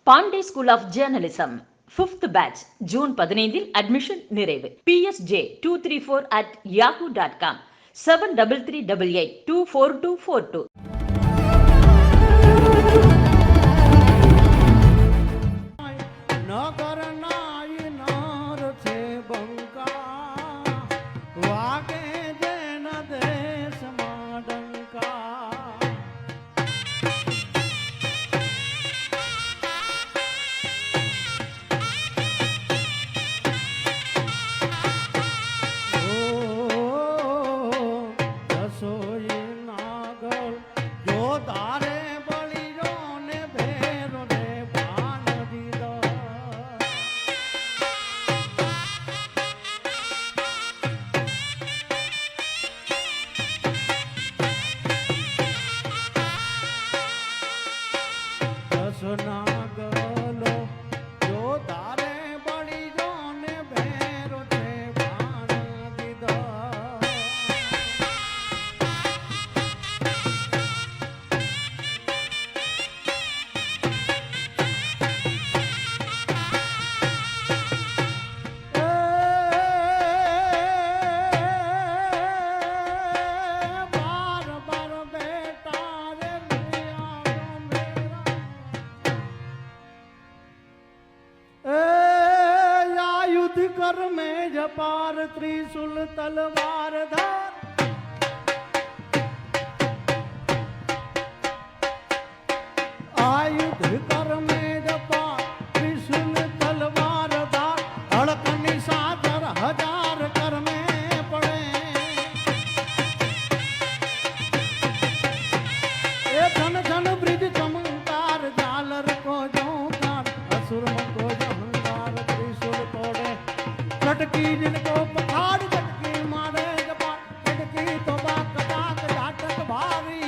Pandey school of journalism 5th batch June 15 admission நிறைவு. psj234@yahoo.com 7338824242. कर में जपार त्रिशूल तलवार धार आयुध कर में जपार त्रिशूल तलवार धार अड़कनी सागर हजार कर में पड़े ए धन धन ब्रिज चमत्कार झालर को जो कान असुर को जहंकार त्रिशूल तोड़े चटकी जिनको पखाड़ चटकी मारे जबान चटकी तो बात बात घाटक भारी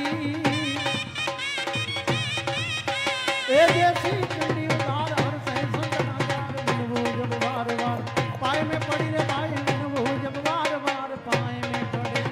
ए देसी चंडी उतार हर सह संतनाचार बिनबू जब बार बार पाए में पड़ी रे भाई बिनबू जब बार बार पाए में पड़ी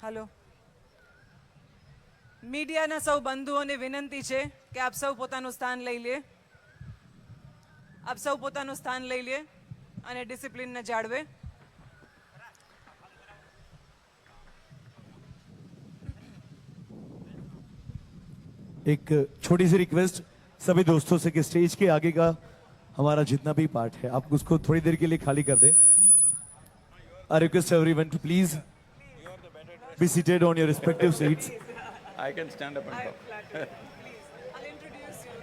हेलो मीडियाना सौ बंधुओने विनंती है कि आप सौ पोतानुं स्थान लई ले आप सौ पोतानुं स्थान लई ले अने डिसिप्लिन ने जाळवे एक छोटी सी रिक्वेस्ट सभी दोस्तों से कि स्टेज के आगे का हमारा जितना भी पार्ट है आप उसको थोड़ी देर के लिए खाली कर दें। I request everyone to please be seated on your respective seats. I can stand up and talk. Please, I'll introduce you.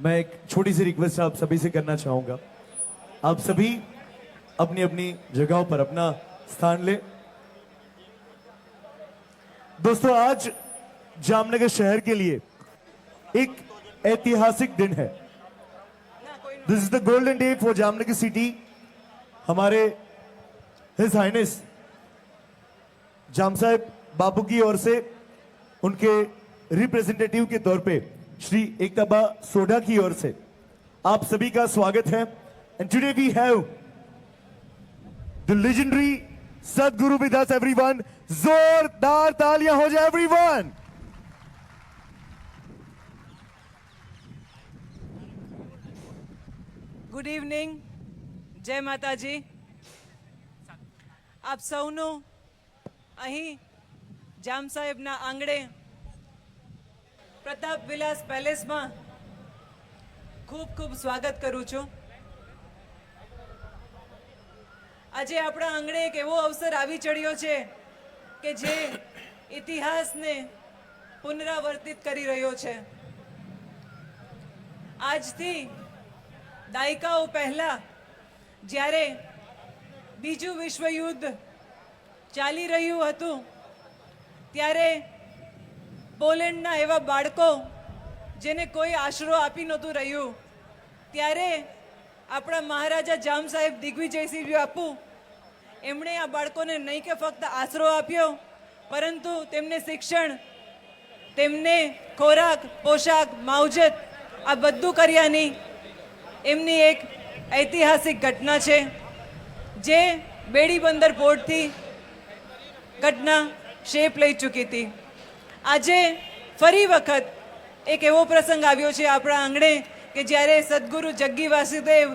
मैं एक छोटी सी रिक्वेस्ट आप सभी से करना चाहूंगा। आप सभी अपनी अपनी जगहों पर अपना स्थान ले। दोस्तों आज जामनगर शहर के लिए एक ऐतिहासिक दिन है। This is the golden day for Jamnagar city. हमारे हिज हाइनेस जाम साहब बापू की ओर से उनके रिप्रेजेंटेटिव के तौर पे श्री एकताबा सोढा की ओर से आप सभी का स्वागत है। And today we have the legendary Sadhguru with us everyone. जोरदार तालियां हो जाए एवरीवन। ગુડ ઇવનિંગ, જય માતાજી. આપ સૌનું અહીં જામ સાહેબના આંગણે પ્રતાપ વિલાસ પેલેસમાં ખૂબ ખૂબ સ્વાગત કરું છું. આજે આપણા આંગણે એક એવો અવસર આવી ચડ્યો છે કે જે ઇતિહાસને પુનરાવર્તિત કરી રહ્યો છે. આજથી દાયકાઓ પહેલા જ્યારે બીજું વિશ્વયુદ્ધ ચાલી રહ્યું હતું ત્યારે પોલેન્ડના એવા બાળકો જેને કોઈ આશરો આપી નહોતું રહ્યું, ત્યારે આપણા મહારાજા જામ સાહેબ દિગ્વિજયસિંહ બાપુ એમણે આ બાળકોને નહીં કે ફક્ત આશરો આપ્યો, પરંતુ તેમને શિક્ષણ, તેમને ખોરાક, પોશાક, માવજત આ બધું કર્યાની એમની એક ઐતિહાસિક ઘટના છે જે બેડી બંદર પોર્ટથી ઘટના શેપ લઈ ચૂકી હતી. આજે ફરી વખત એક એવો પ્રસંગ આવ્યો છે આપણા આંગણે કે જ્યારે સદગુરુ જગ્ગી વાસુદેવ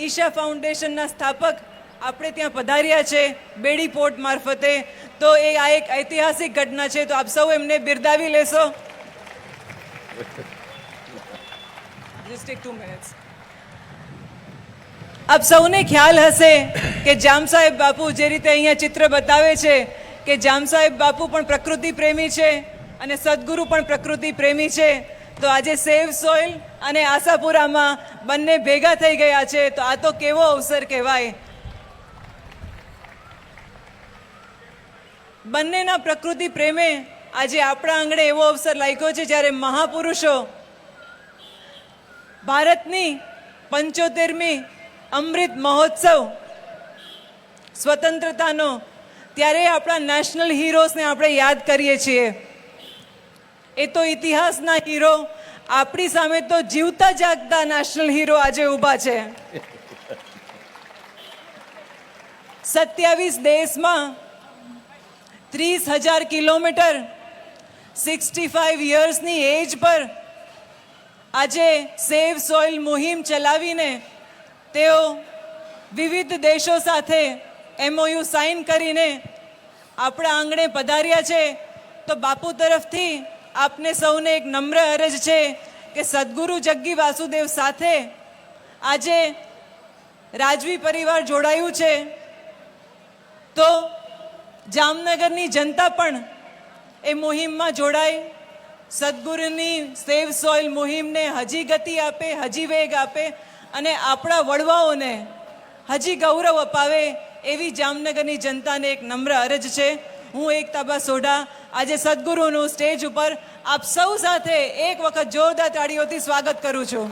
ઈશા ફાઉન્ડેશનના સ્થાપક આપણે ત્યાં પધાર્યા છે બેડી પોર્ટ મારફતે. તો એ આ એક ઐતિહાસિક ઘટના છે, તો આપ સૌ એમને બિરદાવી લેશો. Just take 2 minutes. આપ સૌને ખ્યાલ હશે કે જામ સાહેબ બાપુ જે રીતે અહીંયા ચિત્ર બતાવે છે કે જામ સાહેબ બાપુ પણ પ્રકૃતિ પ્રેમી છે અને સદગુરુ પણ પ્રકૃતિ પ્રેમી છે. તો આજે સેવ સોઇલ અને આશાપુરામાં બંને ભેગા થઈ ગયા છે, તો આ તો કેવો અવસર કહેવાય. બંનેના પ્રકૃતિ પ્રેમે આજે આપણા આંગણે એવો અવસર લાગ્યો છે જ્યારે મહાપુરુષો ભારતની 75મી અમૃત મહોત્સવ સ્વતંત્રતાનો, ત્યારે આપણા નેશનલ હીરોઝને આપણે યાદ કરીએ છીએ. એ તો ઇતિહાસના હીરો, આપણી સામે તો જીવતા જાગતા નેશનલ હીરો આજે ઊભા છે. 27 દેશમાં 30,000 કિલોમીટર 65 યર્સની એજ પર આજે સેવ સોઇલ મુહિમ ચલાવીને તેઓ વિવિધ દેશો સાથે MOU સાઇન કરીને આપણા આંગણે પધાર્યા છે. તો બાપુ તરફથી આપને સૌને એક નમ્ર અરજ છે કે સદગુરુ જગ્ગી વાસુદેવ સાથે આજે રાજવી પરિવાર જોડાયું છે, તો જામનગરની જનતા પણ એ મુહિમમાં જોડાય, સદગુરુની સેવ સોઇલ મુહિમને હજી ગતિ આપે, હજી વેગ આપે અને આપણા વડવાઓને હજી ગૌરવ અપાવે, એવી જામનગરની જનતાને એક નમ્ર અરજ છે. હું એકતાબા સોઢા આજે સદગુરુનું સ્ટેજ ઉપર આપ સૌ સાથે એક વખત જોરદાર તાળીઓથી સ્વાગત કરું છું.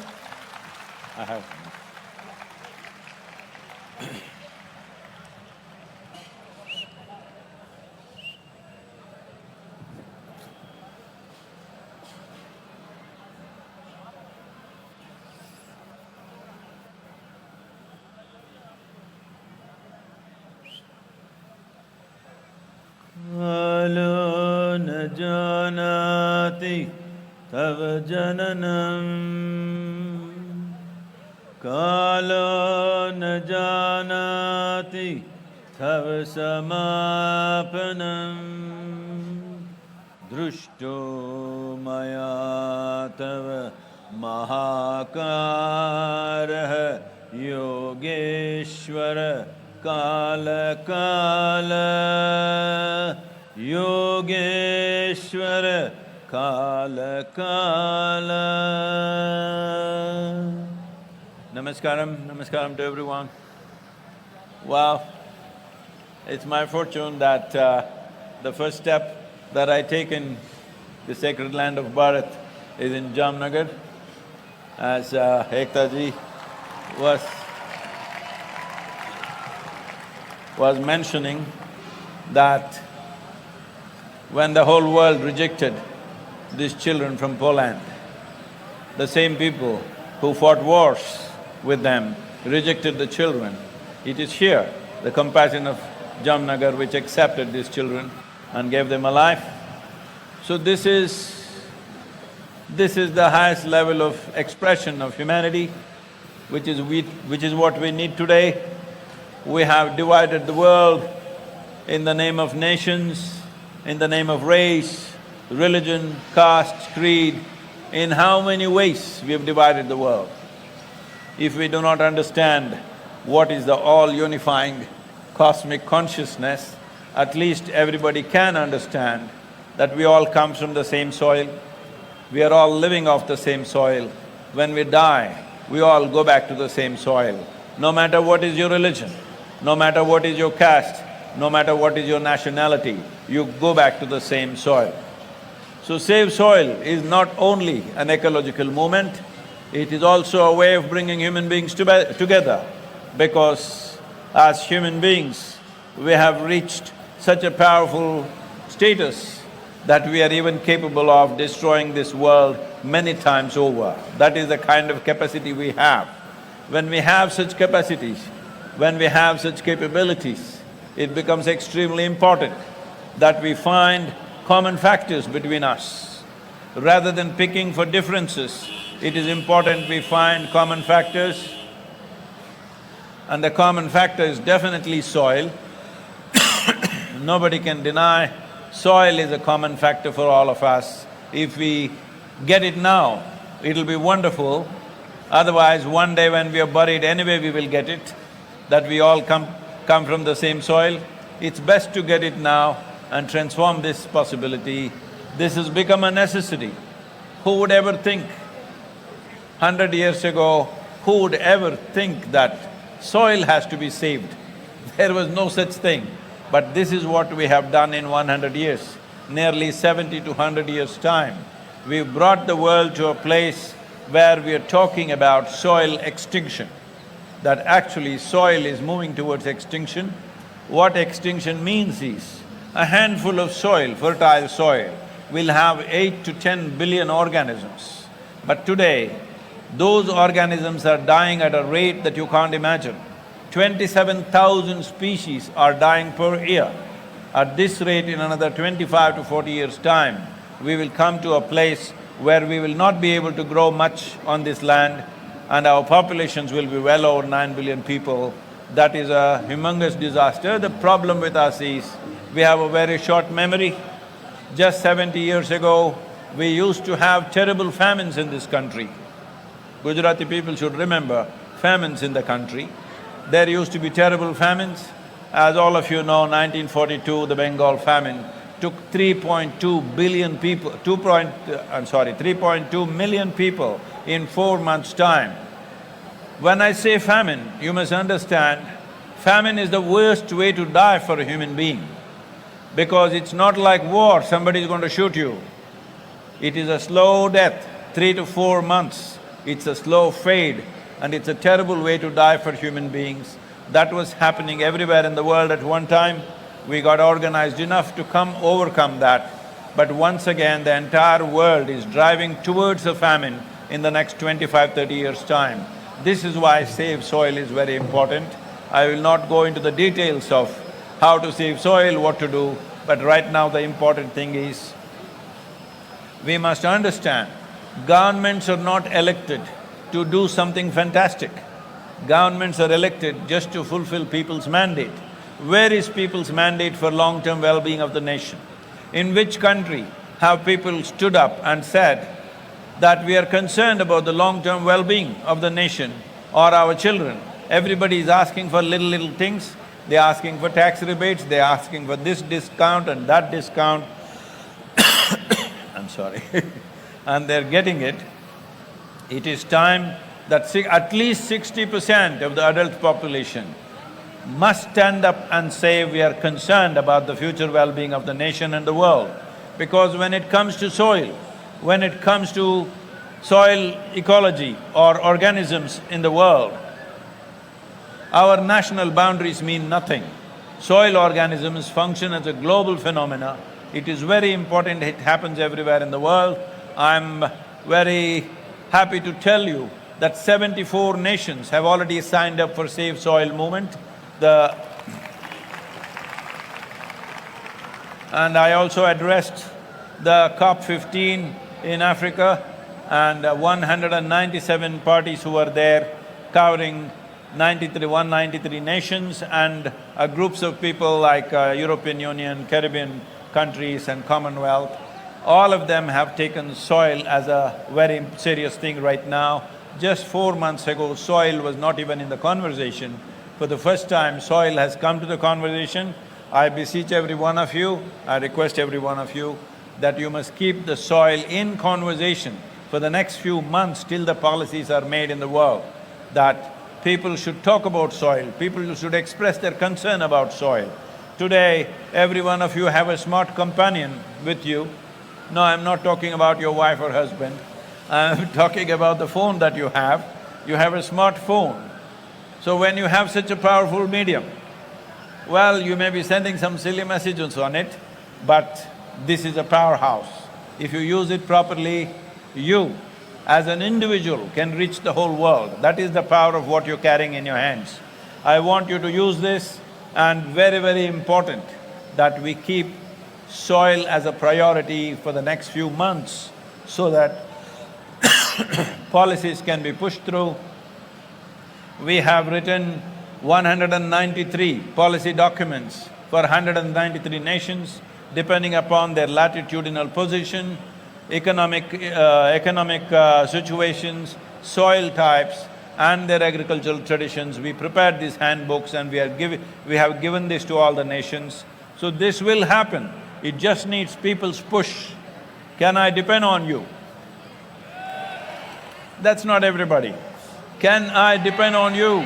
कालो न जानाति तव जननं, कालो न जानाति तव समापनं, दृष्टो मया तव महाकारः योगेश्वर काल काल, योगेश्वर काल काल. Namaskaram to everyone. Wow, it's my fortune that the first step that I take in the sacred land of Bharat is in Jamnagar, as Ektaji was mentioning that when the whole world rejected these children from Poland, the same people who fought wars with them, rejected the children. It is here, the compassion of Jamnagar, which accepted these children and gave them a life. So this is the highest level of expression of humanity, which is what we need today. We have divided the world in the name of nations, in the name of race, religion, caste, creed. In how many ways we have divided the world? If we do not understand what is the all-unifying cosmic consciousness, at least everybody can understand that we all come from the same soil, we are all living off the same soil. When we die, we all go back to the same soil. No matter what is your religion, no matter what is your caste, no matter what is your nationality, you go back to the same soil. So Save Soil is not only an ecological movement, it is also a way of bringing human beings together, because as human beings, we have reached such a powerful status that we are even capable of destroying this world many times over. That is the kind of capacity we have. When we have such capacities, when we have such capabilities, it becomes extremely important that we find common factors between us. Rather than picking for differences, it is important we find common factors, and the common factor is definitely soil. Nobody can deny soil is a common factor for all of us. If we get it now, it'll be wonderful. Otherwise, one day when we are buried, anyway we will get it, that we all come from the same soil. It's best to get it now and transform this possibility. This has become a necessity. Who would ever think, 100 years ago, who would ever think that soil has to be saved? There was no such thing. But this is what we have done in 100 years, nearly 70 to 100 years' time. We've brought the world to a place where we are talking about soil extinction, that actually soil is moving towards extinction. What extinction means is, a handful of soil, fertile soil, will have 8 to 10 billion organisms. But today, those organisms are dying at a rate that you can't imagine. 27,000 species are dying per year. At this rate, in another 25 to 40 years' time, we will come to a place where we will not be able to grow much on this land, and our populations will be well over 9 billion people. That is a humongous disaster. The problem with us is, we have a very short memory. Just 70 years ago, we used to have terrible famines in this country. Gujarati people should remember famines in the country. There used to be terrible famines. As all of you know, 1942, the Bengal famine took 3.2 billion people… 3.2 million people in 4 months' time. When I say famine, you must understand, famine is the worst way to die for a human being, because it's not like war, somebody is going to shoot you. It is a slow death, 3 to 4 months. It's a slow fade, and it's a terrible way to die for human beings. That was happening everywhere in the world at one time. We got organized enough to overcome that. But once again, the entire world is driving towards a famine in the next 25–30 years' time. This is why Save Soil is very important. I will not go into the details of how to save soil, what to do, but right now the important thing is, we must understand, governments are not elected to do something fantastic. Governments are elected just to fulfill people's mandate. Where is people's mandate for long-term well-being of the nation? In which country have people stood up and said that we are concerned about the long-term well-being of the nation or our children? Everybody is asking for little things. They're asking for tax rebates, they're asking for this discount and that discount. I'm sorry. And they're getting it. It is time that at least 60% of the adult population must stand up and say we are concerned about the future well-being of the nation and the world. Because when it comes to soil, when it comes to soil ecology or organisms in the world, our national boundaries mean nothing. Soil organisms function as a global phenomena. It is very important, it happens everywhere in the world. I'm very happy to tell you that 74 nations have already signed up for Savesoil movement. And I also addressed the COP15 in Africa, and 197 parties who were there, covering 193 nations, and groups of people like European Union, Caribbean countries and Commonwealth. All of them have taken soil as a very serious thing right now. Just 4 months ago, soil was not even in the conversation. For the first time, soil has come to the conversation. I beseech every one of you, I request every one of you that you must keep the soil in conversation for the next few months till the policies are made in the world, that people should talk about soil, people should express their concern about soil. Today, every one of you have a smart companion with you. No, I'm not talking about your wife or husband. I'm talking about the phone that you have. You have a smartphone. So when you have such a powerful medium, well, you may be sending some silly messages on it, but this is a powerhouse. If you use it properly, you, as an individual, can reach the whole world. That is the power of what you're carrying in your hands. I want you to use this, and very, very important that we keep soil as a priority for the next few months so that policies can be pushed through. We have written 193 policy documents for 193 nations, depending upon their latitudinal position, economic situations, soil types and their agricultural traditions. We prepared these handbooks and we have given this to all the nations. So this will happen. It just needs people's push. Can I depend on you? That's not everybody. Can I depend on you?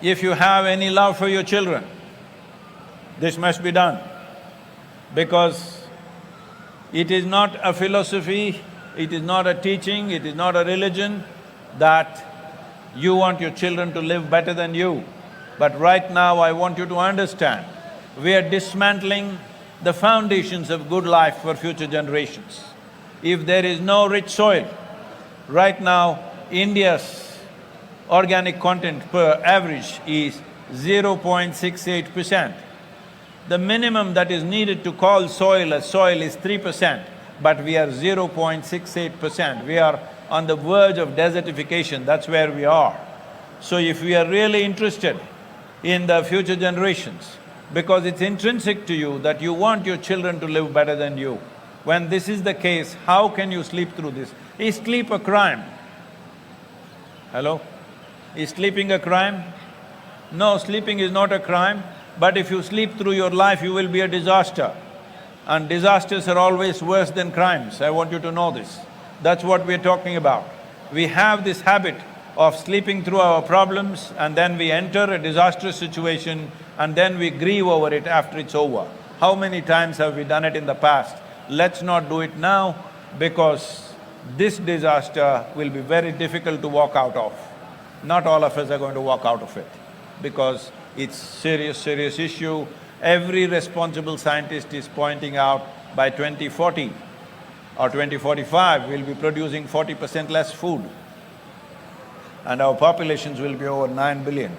If you have any love for your children, this must be done. Because it is not a philosophy, it is not a teaching, it is not a religion that you want your children to live better than you. But right now I want you to understand, we are dismantling the foundations of good life for future generations. If there is no rich soil, right now India's organic content per average is 0.68%. The minimum that is needed to call soil as soil is 3%, but we are 0.68%. We are on the verge of desertification, that's where we are. So if we are really interested in the future generations, because it's intrinsic to you that you want your children to live better than you, when this is the case, how can you sleep through this? Is sleep a crime? Hello? Is sleeping a crime? No, sleeping is not a crime, but if you sleep through your life, you will be a disaster. And disasters are always worse than crimes, I want you to know this. That's what we're talking about. We have this habit of sleeping through our problems and then we enter a disastrous situation and then we grieve over it after it's over. How many times have we done it in the past? Let's not do it now because this disaster will be very difficult to walk out of. Not all of us are going to walk out of it because it's serious issue. Every responsible scientist is pointing out by 2040 or 2045, we'll be producing 40% less food and our populations will be over 9 billion.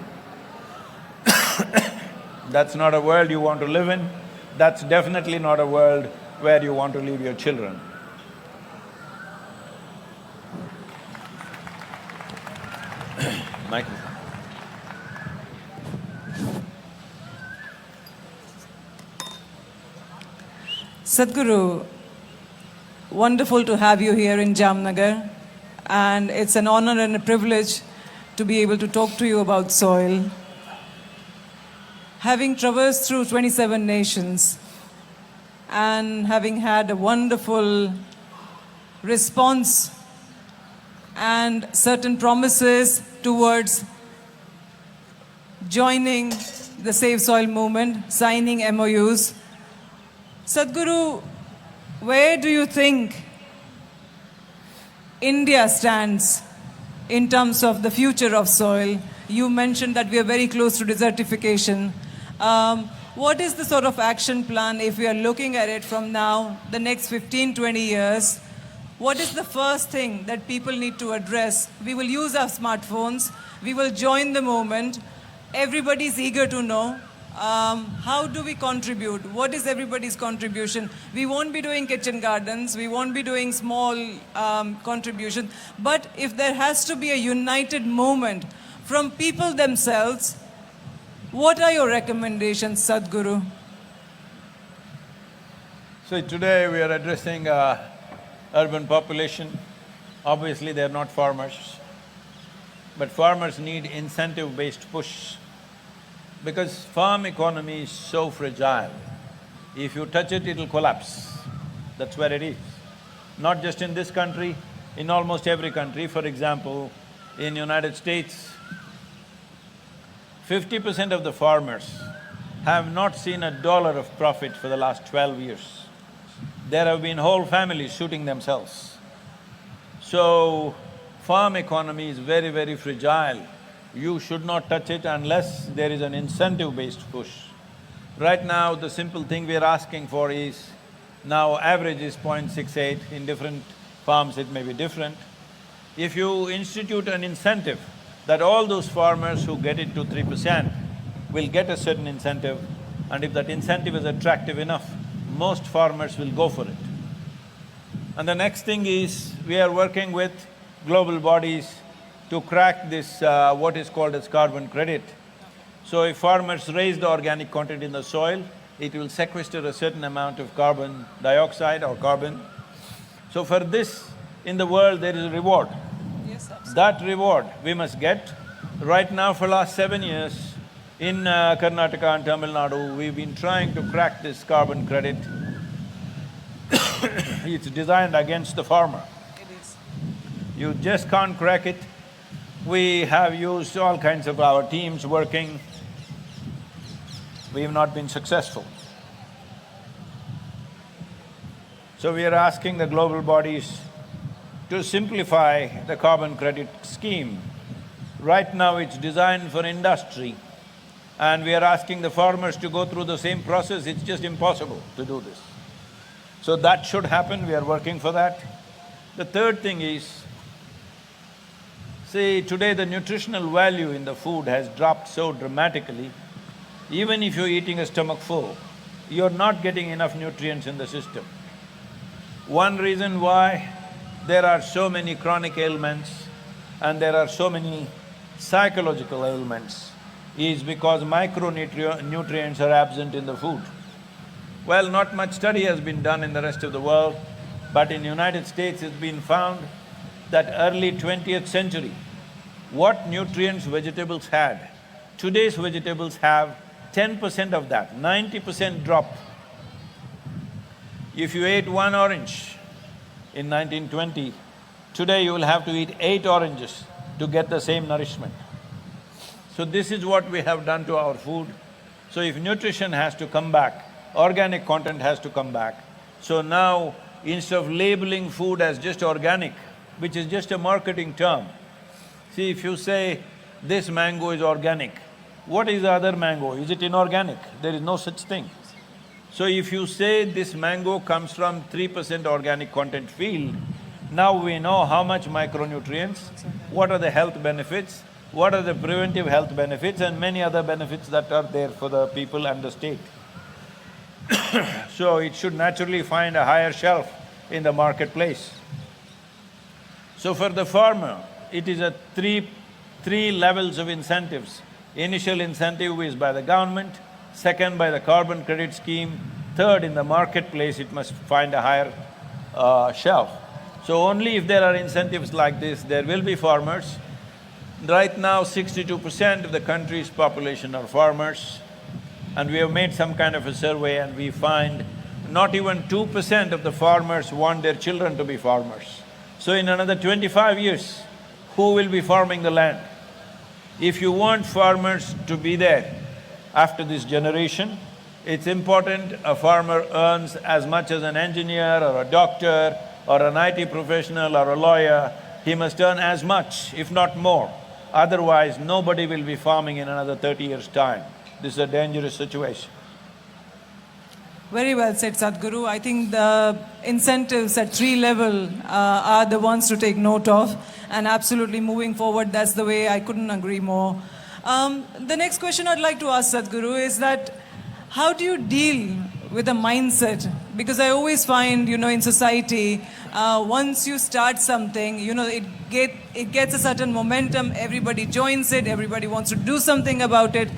That's not a world you want to live in. That's definitely not a world where you want to leave your children. Michael. Sadhguru, wonderful to have you here in Jamnagar, and it's an honor and a privilege to be able to talk to you about soil. Having traversed through 27 nations and having had a wonderful response and certain promises towards joining the Savesoil movement, signing MOUs, Sadhguru, where do you think India stands in terms of the future of soil? You mentioned that we are very close to desertification. What is the sort of action plan if we are looking at it from now, the next 15, 20 years, what is the first thing that people need to address? We will use our smartphones, we will join the moment. Everybody is eager to know. How do we contribute? What is everybody's contribution? We won't be doing kitchen gardens, we won't be doing small contribution, but if there has to be a united movement from people themselves, what are your recommendations, Sadhguru? So today we are addressing urban population. Obviously they are not farmers, but farmers need incentive-based push. Because farm economy is so fragile, if you touch it, it'll collapse. That's where it is. Not just in this country, in almost every country. For example, in United States, 50% of the farmers have not seen $1 of profit for the last 12 years. There have been whole families shooting themselves. So, farm economy is very, very fragile. You should not touch it unless there is an incentive-based push. Right now, the simple thing we are asking for is, now average is 0.68, in different farms it may be different. If you institute an incentive that all those farmers who get it to 3% will get a certain incentive, and if that incentive is attractive enough, most farmers will go for it. And the next thing is, we are working with global bodies to crack this what is called as carbon credit. So if farmers raise the organic content in the soil, it will sequester a certain amount of carbon dioxide or carbon. So for this, in the world there is a reward. Yes, absolutely. That reward we must get. Right now for last 7 years, in Karnataka and Tamil Nadu, we've been trying to crack this carbon credit. It's designed against the farmer. It is. You just can't crack it. We have used all kinds of our teams working, we have not been successful. So we are asking the global bodies to simplify the carbon credit scheme. Right now it's designed for industry, and we are asking the farmers to go through the same process. It's just impossible to do this. So that should happen, we are working for that. The third thing is, see, today the nutritional value in the food has dropped so dramatically. Even if you're eating a stomach full, you're not getting enough nutrients in the system. One reason why there are so many chronic ailments and there are so many psychological ailments is because micronutrients are absent in the food. Well, not much study has been done in the rest of the world, but in United States it's been found that early 20th century, what nutrients vegetables had, today's vegetables have 10% of that, 90% drop. If you ate 1 orange in 1920, today you will have to eat 8 oranges to get the same nourishment. So this is what we have done to our food. So if nutrition has to come back, organic content has to come back. So now, instead of labeling food as just organic, which is just a marketing term. See, if you say, this mango is organic, what is the other mango? Is it inorganic? There is no such thing. So if you say this mango comes from 3% organic content field, now we know how much micronutrients, what are the health benefits, what are the preventive health benefits, and many other benefits that are there for the people and the state. So it should naturally find a higher shelf in the marketplace. So for the farmer, it is a three levels of incentives. Initial incentive is by the government, second by the carbon credit scheme, third in the marketplace it must find a higher shelf. So only if there are incentives like this, there will be farmers. Right now 62% of the country's population are farmers, and we have made some kind of a survey and we find not even 2% of the farmers want their children to be farmers. So in another 25 years, who will be farming the land? If you want farmers to be there after this generation, it's important a farmer earns as much as an engineer or a doctor or an IT professional or a lawyer. He must earn as much, if not more. Otherwise, nobody will be farming in another 30 years' time. This is a dangerous situation. Very well said, Sadhguru. I think the incentives at 3 level are the ones to take note of, and absolutely moving forward, that's the way. I couldn't agree more. The next question I'd like to ask Sadhguru is that how do you deal with a mindset? Because I always find, in society, once you start something, it gets a certain momentum, everybody joins it, everybody wants to do something about it.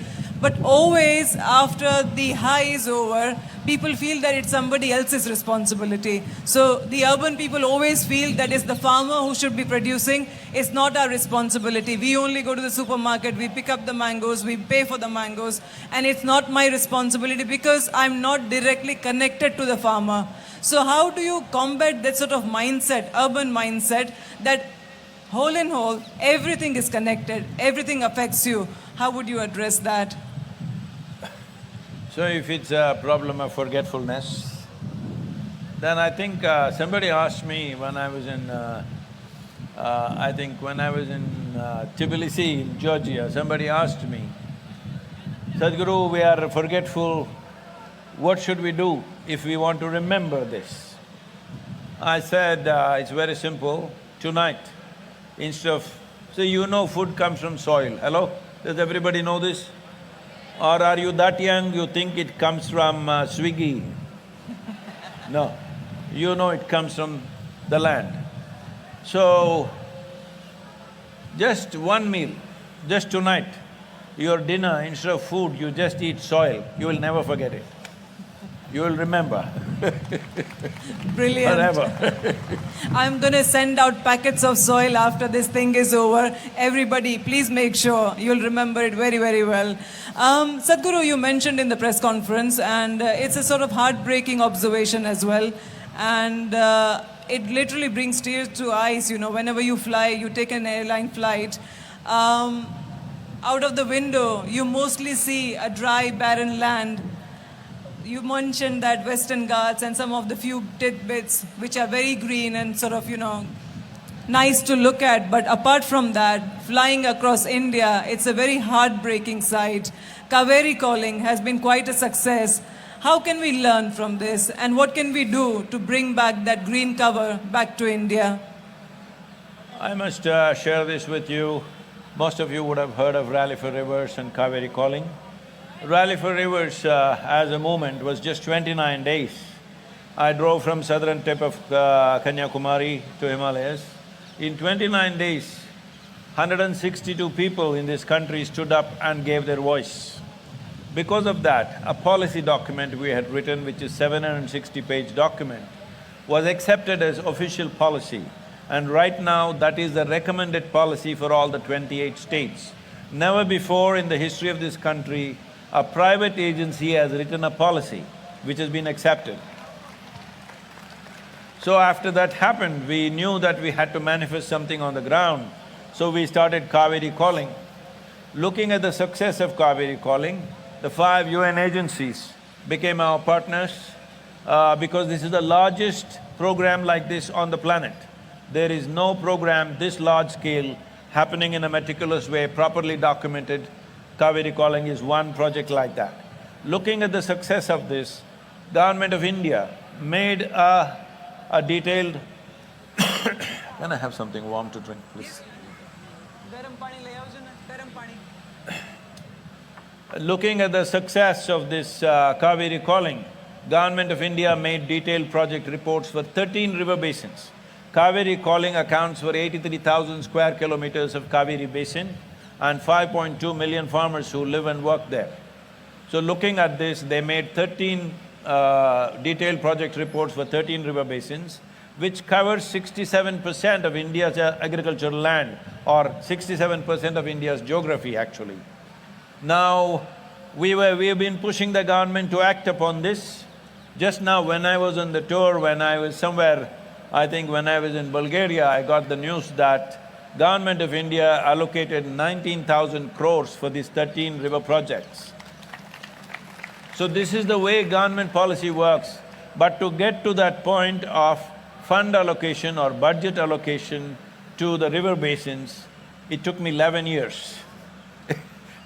But always after the high is over, people feel that it's somebody else's responsibility. So the urban people always feel that it's the farmer who should be producing. It's not our responsibility. We only go to the supermarket, we pick up the mangoes, we pay for the mangoes, and it's not my responsibility because I'm not directly connected to the farmer. So how do you combat that sort of mindset, urban mindset, that whole in whole, everything is connected, everything affects you? How would you address that? So if it's a problem of forgetfulness, then I think somebody asked me when I was in, Tbilisi in Georgia, somebody asked me, Sadhguru, we are forgetful, what should we do if we want to remember this? I said, it's very simple, tonight, instead of… So food comes from soil, hello? Does everybody know this? Or are you that young, you think it comes from Swiggy? No, it comes from the land. So, just one meal, just tonight, your dinner, instead of food, you just eat soil, you will never forget it. You will remember. Brilliant. Forever. I'm going to send out packets of soil after this thing is over. Everybody, please make sure you'll remember it very, very well. Sadhguru, you mentioned in the press conference, and it's a sort of heartbreaking observation as well. And it literally brings tears to eyes, whenever you fly, you take an airline flight. Out of the window, you mostly see a dry, barren land. You mentioned that Western Ghats and some of the few tidbits which are very green and sort of, nice to look at. But apart from that, flying across India, it's a very heartbreaking sight. Kaveri calling has been quite a success. How can we learn from this? And what can we do to bring back that green cover back to India? I must share this with you. Most of you would have heard of Rally for Rivers and Kaveri calling. Rally for Rivers as a movement was just 29 days. I drove from southern tip of Kanyakumari to Himalayas. In 29 days, 162 people in this country stood up and gave their voice. Because of that, a policy document we had written, which is 760-page document, was accepted as official policy. And right now, that is the recommended policy for all the 28 states. Never before in the history of this country, a private agency has written a policy which has been accepted. So after that happened, we knew that we had to manifest something on the ground, so we started Kaveri Calling. Looking at the success of Kaveri Calling, the 5 UN agencies became our partners because this is the largest program like this on the planet. There is no program this large scale happening in a meticulous way, properly documented. Kaveri Calling is one project like that. Looking at the success of this, Government of India made a detailed… Can I have something warm to drink, please? Looking at the success of this Kaveri Calling, Government of India made detailed project reports for 13 river basins. Kaveri Calling accounts for 83,000 square kilometers of Kaveri Basin and 5.2 million farmers who live and work there. So looking at this, they made 13 detailed project reports for 13 river basins, which covers 67% of India's agricultural land, or 67% of India's geography actually. Now, we have been pushing the government to act upon this. Just now when I was on the tour, when I was somewhere, I think when I was in Bulgaria, I got the news that Government of India allocated 19,000 crores for these 13 river projects. So this is the way government policy works. But to get to that point of fund allocation or budget allocation to the river basins, it took me 11 years.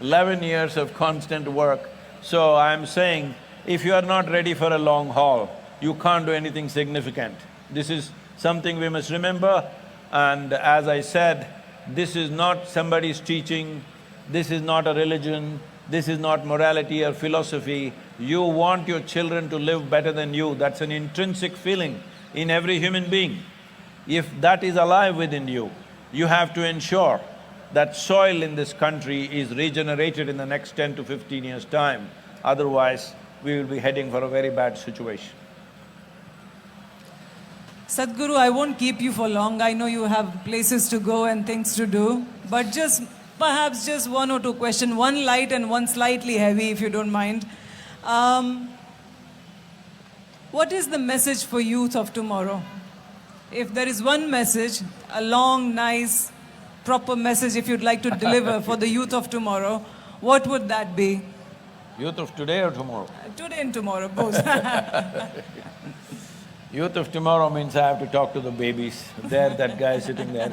11 years of constant work. So I'm saying, If you are not ready for a long haul, you can't do anything significant. This is something we must remember, and as I said, this is not somebody's teaching, this is not a religion, this is not morality or philosophy. You want your children to live better than you, that's an intrinsic feeling in every human being. If that is alive within you, you have to ensure that soil in this country is regenerated in the next 10 to 15 years' time. Otherwise, we will be heading for a very bad situation. Sadhguru, I won't keep you for long. I know you have places to go and things to do, but perhaps just one or two questions, one light and one slightly heavy, if you don't mind. What is the message for youth of tomorrow? If there is one message, a long, nice, proper message if you'd like to deliver for the youth of tomorrow, what would that be? Youth of today or tomorrow? Today and tomorrow, both. Youth of tomorrow means I have to talk to the babies. There, that guy sitting there.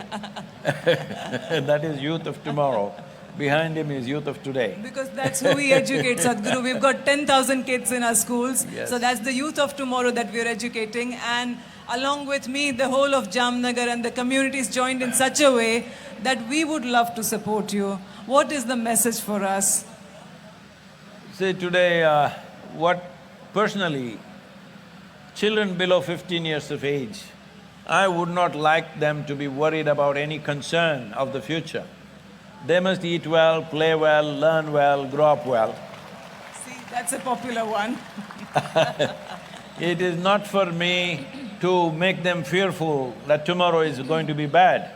That is youth of tomorrow. Behind him is youth of today. Because that's who we educate, Sadhguru. We've got 10,000 kids in our schools. Yes. So that's the youth of tomorrow that we're educating. And along with me, the whole of Jamnagar and the community is joined in such a way that we would love to support you. What is the message for us? See, today, personally, children below 15 years of age, I would not like them to be worried about any concern of the future. They must eat well, play well, learn well, grow up well. See, that's a popular one. It is not for me to make them fearful that tomorrow is going to be bad.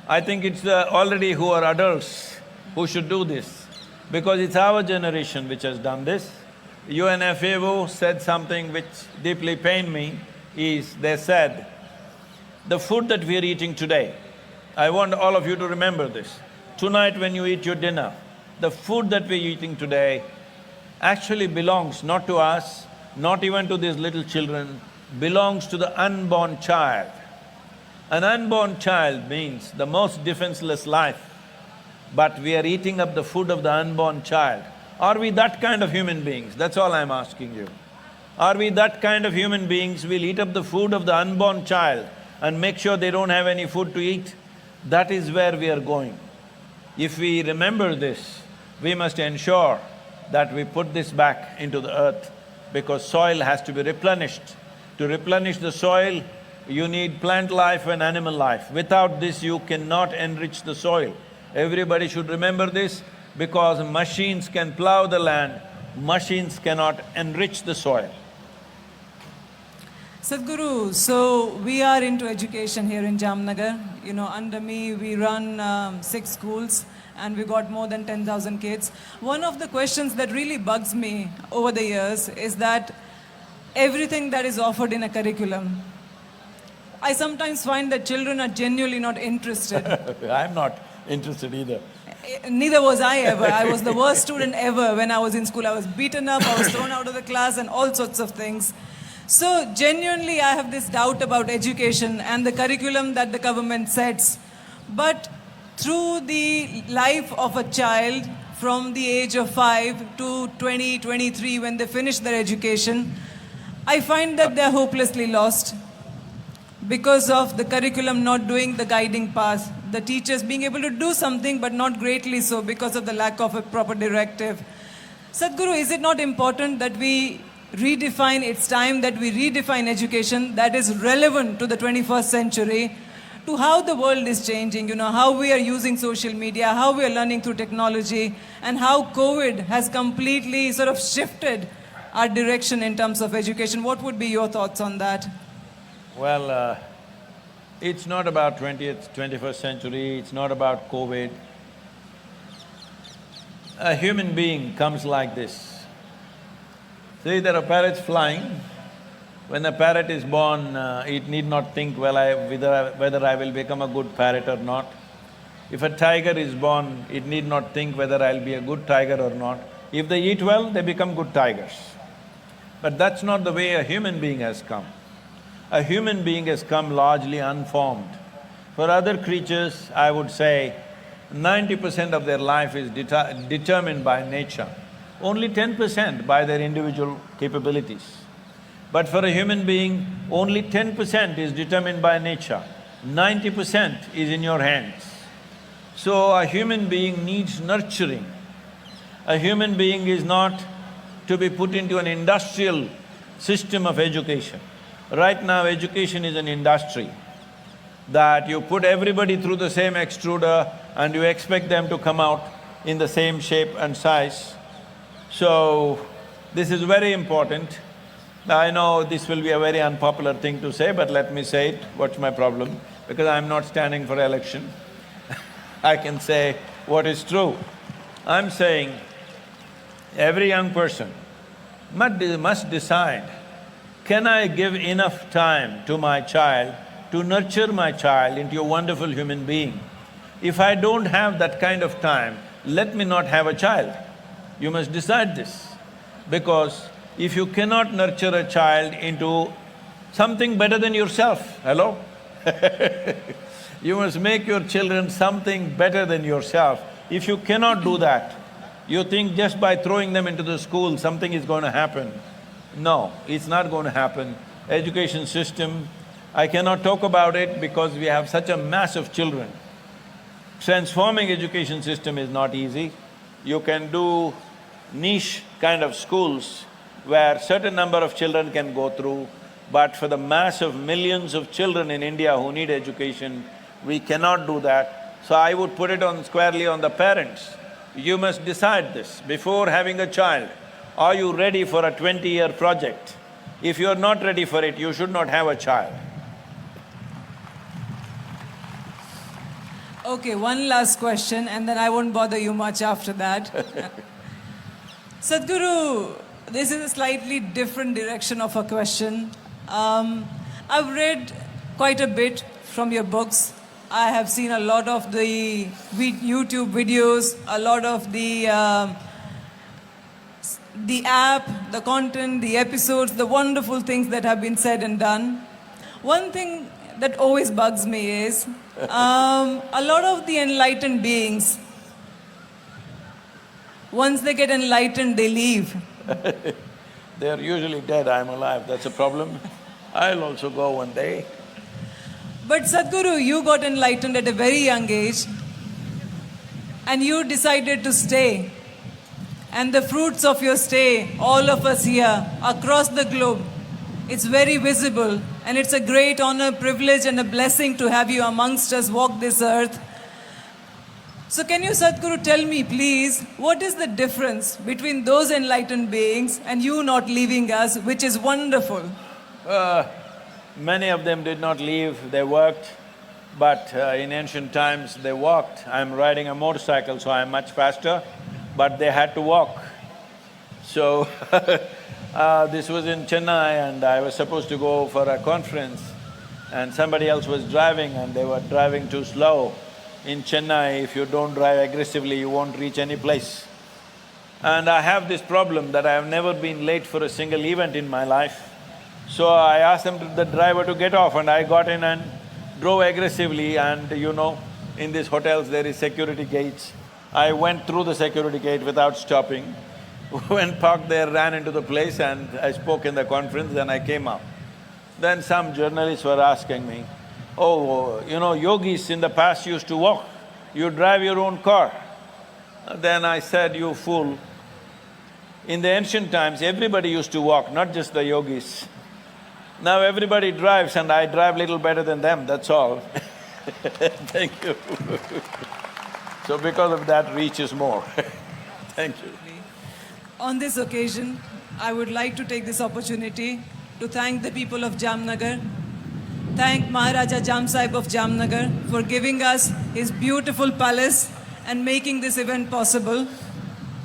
I think it's already who are adults who should do this, because it's our generation which has done this. UNFAO said something which deeply pained me, they said, the food that we are eating today, I want all of you to remember this. Tonight when you eat your dinner, the food that we're eating today actually belongs not to us, not even to these little children, belongs to the unborn child. An unborn child means the most defenseless life, but we are eating up the food of the unborn child. Are we that kind of human beings? That's all I'm asking you. Are we that kind of human beings? We'll eat up the food of the unborn child and make sure they don't have any food to eat? That is where we are going. If we remember this, we must ensure that we put this back into the earth, because soil has to be replenished. To replenish the soil, you need plant life and animal life. Without this, you cannot enrich the soil. Everybody should remember this, because machines can plow the land, machines cannot enrich the soil. Sadhguru, so we are into education here in Jamnagar. You know, under me, we run 6 schools and we got more than 10,000 kids. One of the questions that really bugs me over the years is that everything that is offered in a curriculum, I sometimes find that children are genuinely not interested. I'm not interested either. Neither was I ever. I was the worst student ever when I was in school. I was beaten up, I was thrown out of the class and all sorts of things. So genuinely I have this doubt about education and the curriculum that the government sets. But through the life of a child from the age of 5 to 20, 23, when they finish their education, I find that they're hopelessly lost because of the curriculum not doing the guiding path, the teachers being able to do something but not greatly so because of the lack of a proper directive. Sadhguru, is it not important that we redefine, it's time that we redefine education that is relevant to the 21st century, to how the world is changing, you know, how we are using social media, how we are learning through technology, and how COVID has completely sort of shifted our direction in terms of education. What would be your thoughts on that? Well, it's not about 21st century, it's not about COVID. A human being comes like this. See, there are parrots flying. When a parrot is born, it need not think, well, whether I will become a good parrot or not. If a tiger is born, it need not think whether I'll be a good tiger or not. If they eat well, they become good tigers. But that's not the way a human being has come. A human being has come largely unformed. For other creatures, I would say 90% of their life is determined by nature. only 10% by their individual capabilities. But for a human being, only 10% is determined by nature, 90% is in your hands. So a human being needs nurturing. A human being is not to be put into an industrial system of education. Right now, education is an industry, that you put everybody through the same extruder and you expect them to come out in the same shape and size. So, this is very important. I know this will be a very unpopular thing to say, but let me say it. What's my problem? Because I'm not standing for election. I can say what is true. I'm saying every young person must decide, can I give enough time to my child to nurture my child into a wonderful human being? If I don't have that kind of time, let me not have a child. You must decide this, because if you cannot nurture a child into something better than yourself, hello? You must make your children something better than yourself. If you cannot do that, you think just by throwing them into the school something is going to happen. No, it's not going to happen. Education system, I cannot talk about it because we have such a mass of children. Transforming education system is not easy. You can do niche kind of schools where certain number of children can go through, but for the mass of millions of children in India who need education, we cannot do that. So I would put it squarely on the parents. You must decide this before having a child. Are you ready for a 20-year project? If you are not ready for it, you should not have a child. Okay, one last question and then I won't bother you much after that. Sadhguru, this is a slightly different direction of a question. I've read quite a bit from your books. I have seen a lot of the YouTube videos, a lot of the app, the content, the episodes, the wonderful things that have been said and done. One thing that always bugs me is, a lot of the enlightened beings, once they get enlightened, they leave. They are usually dead, I'm alive, that's a problem. I'll also go one day. But Sadhguru, you got enlightened at a very young age and you decided to stay. And the fruits of your stay, all of us here, across the globe, it's very visible and it's a great honor, privilege and a blessing to have you amongst us walk this earth. So can you, Sadhguru, tell me please, what is the difference between those enlightened beings and you not leaving us, which is wonderful? Many of them did not leave, they worked, but in ancient times they walked. I'm riding a motorcycle, so I'm much faster, but they had to walk. So this was in Chennai and I was supposed to go for a conference and somebody else was driving and they were driving too slow. In Chennai, if you don't drive aggressively, you won't reach any place. And I have this problem that I have never been late for a single event in my life. So I asked the driver to get off and I got in and drove aggressively and you know, in these hotels there is security gates. I went through the security gate without stopping, went parked there, ran into the place and I spoke in the conference, then I came up. Then some journalists were asking me, oh, you know, yogis in the past used to walk, you drive your own car. Then I said, you fool, in the ancient times everybody used to walk, not just the yogis. Now everybody drives and I drive little better than them, that's all. Thank you. So because of that, reach is more. Thank you. On this occasion, I would like to take this opportunity to thank the people of Jamnagar, thank Maharaja Jam Sahib of Jamnagar for giving us his beautiful palace and making this event possible.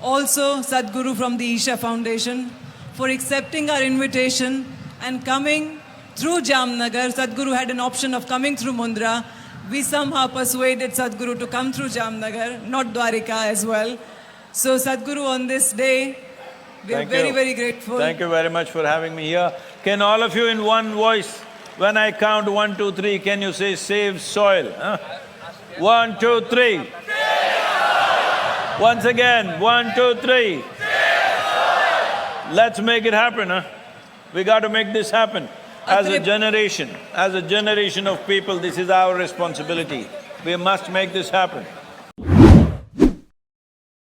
Also, Sadhguru from the Isha Foundation for accepting our invitation and coming through Jamnagar. Sadhguru had an option of coming through Mundra. We somehow persuaded Sadhguru to come through Jamnagar, not Dwarika as well. So Sadhguru, on this day, we are very, very grateful. Thank you very much for having me here. Can all of you in one voice, when I count 1, 2, 3, can you say save soil? Huh? 1, 2, 3. Once again, 1, 2, 3. Let's make it happen, huh? We got to make this happen. As a generation of people, this is our responsibility. We must make this happen.